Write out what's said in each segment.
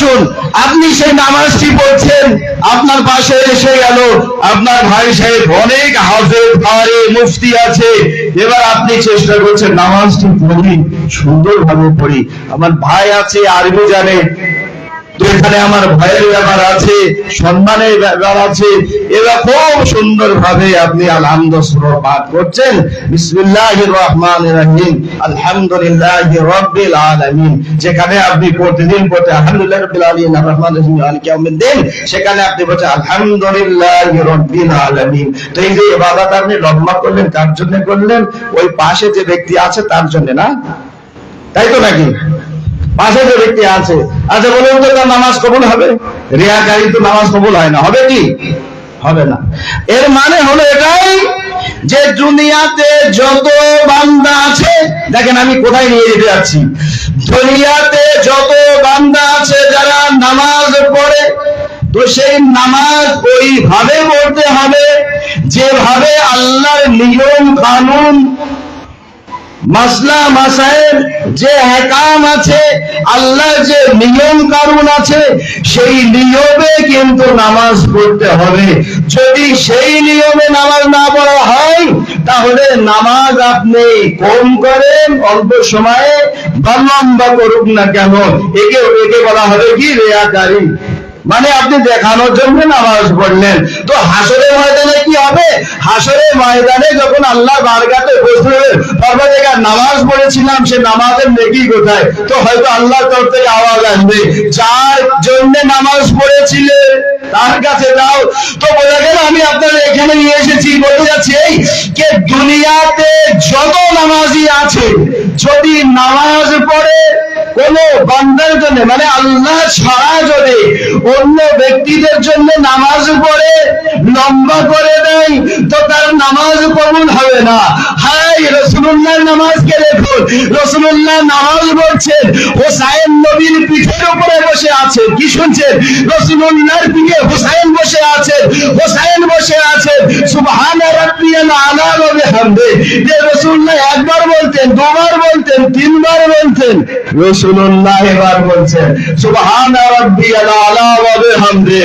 আসুন, আপনি সেই নামাজটি পড়ছেন, আপনার পাশে এসে গেল আপনার ভাই সাহেব, অনেক হাফেজ কারি মুফতি আছে, এবার আপনি চেষ্টা করছেন নামাজটি পড়ি, সুন্দরভাবে পড়ি। আমার ভাই আছে, আরবি জানে, তো এখানে আমার ভয়ের ব্যাপার আছে, সম্মানের ব্যাপার আছে, এবার খুব সুন্দর ভাবে আপনি আলহামদুলিল্লাহ পাঠ করছেন, বিসমিল্লাহির রহমানির রহিম, আলহামদুলিল্লাহি রাব্বিল আলামিন। যেখানে আপনি প্রতিদিন পড়তে আলহামদুলিল্লাহি রাব্বিল আলামিন আর রহমানির রহিম মালিকি ইয়াউমিদ্দিন, সেখানে আপনি বলছেন আলহামদুলিল্লাহি রাব্বিল আলামিন। তো এই যে ইবাদত আপনি লম্বা করলেন, কার জন্য করলেন? ওই পাশে যে ব্যক্তি আছে তার জন্য, না? তাই তো নাকি? পাশে যে ব্যক্তি আছে, আচ্ছা বলুন তো তার নামাজ কবুল হবে? রিয়াকারী তো নামাজ কবুল হয় না, হবে কি? হবে না। এর মানে হলো এটাই যে দুনিয়াতে যত বান্দা আছে, দেখেন আমি কোথায় নিয়ে যেতে যাচ্ছি, দুনিয়াতে যত বান্দা আছে যারা নামাজ পড়ে, তো সেই নামাজ ওইভাবে পড়তে হবে যেভাবে আল্লাহর নিয়ম কানুন, মাসলা মাসাইল যে আহকাম আছে, আল্লাহর যে নিয়ম কানুন আছে, সেই নিয়মে কিন্তু নামাজ পড়তে হবে। যদি সেই নিয়মে নামাজ না পড়া হয়, তাহলে নামাজ আপনি কম করেন অল্প সময়ে বা লম্বা করুক না কেন, একে বলা হবে কি? রিয়াকারী। মানে আপনি দেখানোর জন্য নামাজ পড়লেন। তো হাসরের ময়দানে কি হবে? হাসরের ময়দানে যখন আল্লাহ বারগাতে বসবে, পরবর্তীকার নামাজ পড়েছিলাম, সে নামাজের নেকি কোথায়? তো হয়তো আল্লাহর তরফ থেকে আওয়াজ আসবে, যার জন্য নামাজ পড়েছিলে তার কাছে যাও। তো বোঝা গেল আমি আপনাদের এখানে নিয়ে এসেছি, বলতে যাচ্ছি এই যে দুনিয়াতে যত নামাজি আছে, যদি নামাজ পড়ে কোন বান্দার জন্য, মানে আল্লাহ ছাড়া যদি অন্য ব্যক্তিদের জন্য নামাজ পড়ে লম্বা করে দেয়, তো তার নামাজ কবুল হবে না। হায় রাসূলুল্লাহর নামাজকে দেখুন, রাসূলুল্লাহ নামাজ পড়ছেন, হোসাইন নবীর পিঠের উপরে বসে আছেন, কি শুনছেন? রাসূলুল্লাহর পিঠে হোসাইন বসে আছেন, হোসাইন বসে আছেন, সুবহানা রাব্বিয়াল আলা ওয়া বিহামদি। যে রাসূলুল্লাহ একবার বলতেন, দুবার বলতেন, তিনবার বলতেন, রাসূলুল্লাহ এবার বলছেন সুবহানা রাব্বিয়াল আলা ওয়া বিহামদি।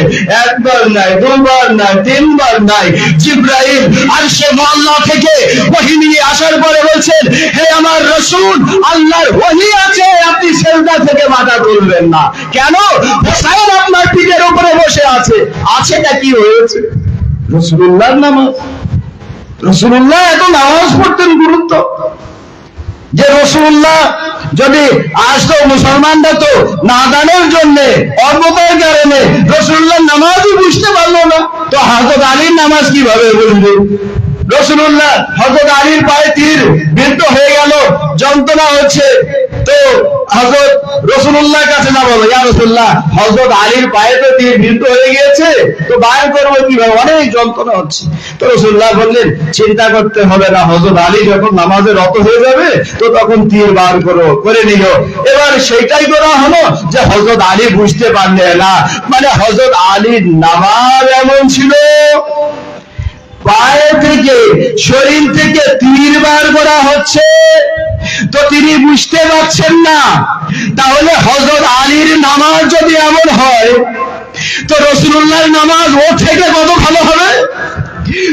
একবার নাই, দুবার নাই, তিনবার নাই। জিবরাইল আরশে মুআল্লা থেকে ওহী নিয়ে আসার পরে বলছেন, হে আমার রাসূল, আল্লাহর ওহী আছে, আপনি সিজদা থেকে মাথা তুলবেন না। কেন? হোসাইন আপনার পিঠের উপরে বসে আছে। আছেটা কি হয়েছে? রাসূলুল্লাহর নামাজ। রাসূলুল্লাহ এত নামাজ পড়তেন, গুরুত্ব যে রাসূলুল্লাহ যদি আসতো, মুসলমানরা তো নাদানের জন্য, অজ্ঞতার কারণে রাসূলুল্লাহ নামাজই বুঝতে পারলো না, তো হযরত আলীর নামাজ কিভাবে বুঝবে? রাসূলুল্লাহ হযরত আলীর পায়ে তীর বিদ্ধ হয়ে গেল, যন্ত্রণা হচ্ছে, তো হযরত রাসূলুল্লাহর কাছে না বলো, ইয়া রাসূলুল্লাহ হযরত আলীর পায়ে তো তীর বিদ্ধ হয়ে গিয়েছে, তো বাইর করবো কিভাবে, অনেক যন্ত্রণা হচ্ছে। তো রাসূলুল্লাহ বললেন, চিন্তা করতে হবে না, হযরত আলী যখন নামাজে রত হয়ে যাবে, তো তখন তীর বার করে নিও। এবার সেটাই করা হলো যে হযরত আলী বুঝতে পারলেন না, মানে হযরত আলীর নামাজ এমন ছিল, পায়ে থেকে, শরীর থেকে তীর বার করা হচ্ছে, তো তিনি বুঝতে পারছেন না। তাহলে হযরত আলীর নামাজ যদি এমন হয়, তো রাসূলুল্লাহর নামাজ ওর থেকে কত ভালো হবে?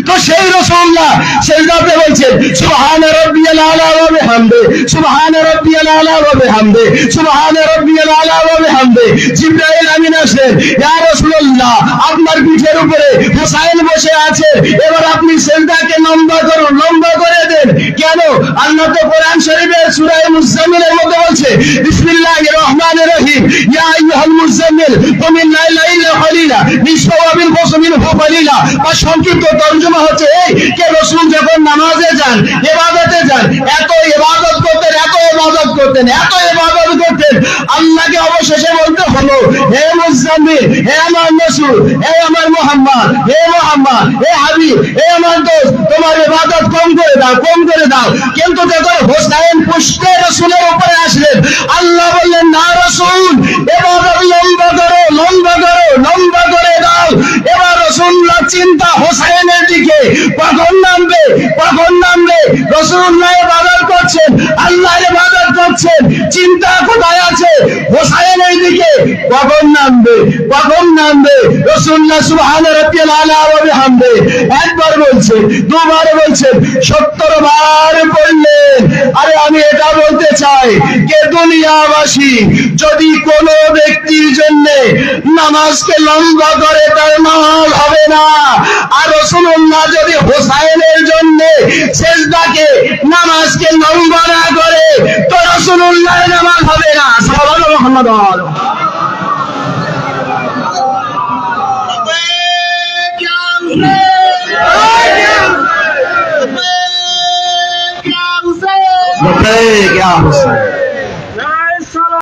তো সেই রাসূলুল্লাহ সিজদাতে বলছেন সুবহানা রাব্বিয়াল আলা ওয়া বিহামদি, সুবহানা রাব্বিয়াল আলা ওয়া বিহামদি, সুবহানা রাব্বিয়াল আলা ওয়া বিহামদি। জিবরাইল আমিন আসেন, ইয়া রাসূলুল্লাহ আপনার পিঠের উপরে হোসাইন বসে আছে, এবার আপনি সিজদাকে লম্বা করুন, লম্বা করে দেন। কেন? আল্লাহ তো কোরআন শরীফের সূরা মুজাম্মিলের মধ্যে বলছে, বিসমিল্লাহির রহমানির রহিম, ইয়া আইয়ুহাল মুজাম্মিল কুমিল লাইলা ইল্লা কলিলা নিসফাহু ওয়া বিনকুস মিনহু কলিলা। বা সংক্ষিপ্ত তরজমা হচ্ছে এই যে রাসূল যখন নামাজে যান, ইবাদতে যান, এত ইবাদত করতেন, এত ইবাদত করতেন, এত ইবাদত করতেন, আল্লাহকে অবশেষে বলতে হলো, হে মুজাম্মিল, হে আমার রাসূল, হে আমার মুহাম্মদ, হে মুহাম্মদ, হে হাবিব, হে আমার দোস্ত, তোমার ইবাদত কম করে দাও, কম করে দাও। কিন্তু যখন হোসাইন পুষ্পে রাসূলের উপরে আসলেন, আল্লাহ বললেন, না রাসূল, ইবাদত লম্বা করো, লম্বা করো, লম্বা করে দাও। এবার রাসূলুল্লাহ চিন্তা হোসাইনের দিকে, কখন নামবে, কখন নামবে। রাসূলুল্লাহ ইবাদত করছেন, আল্লাহর ইবাদত করছেন, করছেন, চিন্তা কোথায় আছে? হোসাইনের দিকে কখন নামবে, কখন নামবে? রাসূলুল্লাহ সুবহান রাব্বিয়াল আলা ওয়া বিহামদে একবার বলছে, দুবার বলছেন, 70 বার বললেন। আরে আমি এটা বলতে চাই যে দুনিয়াবাসী যদি কোন ব্যক্তির জন্য নামাজকে লম্বা করে, তার নামাজ হবে না। আর রাসূলুল্লাহ যদি হোসাইনের জন্য সেজদাকে নামাজকে লম্বা না করে, তো রাসূলুল্লাহর নামাজ হবে না। সাল্লাল্লাহু মুহাম্মদ लबैक या हुसैन।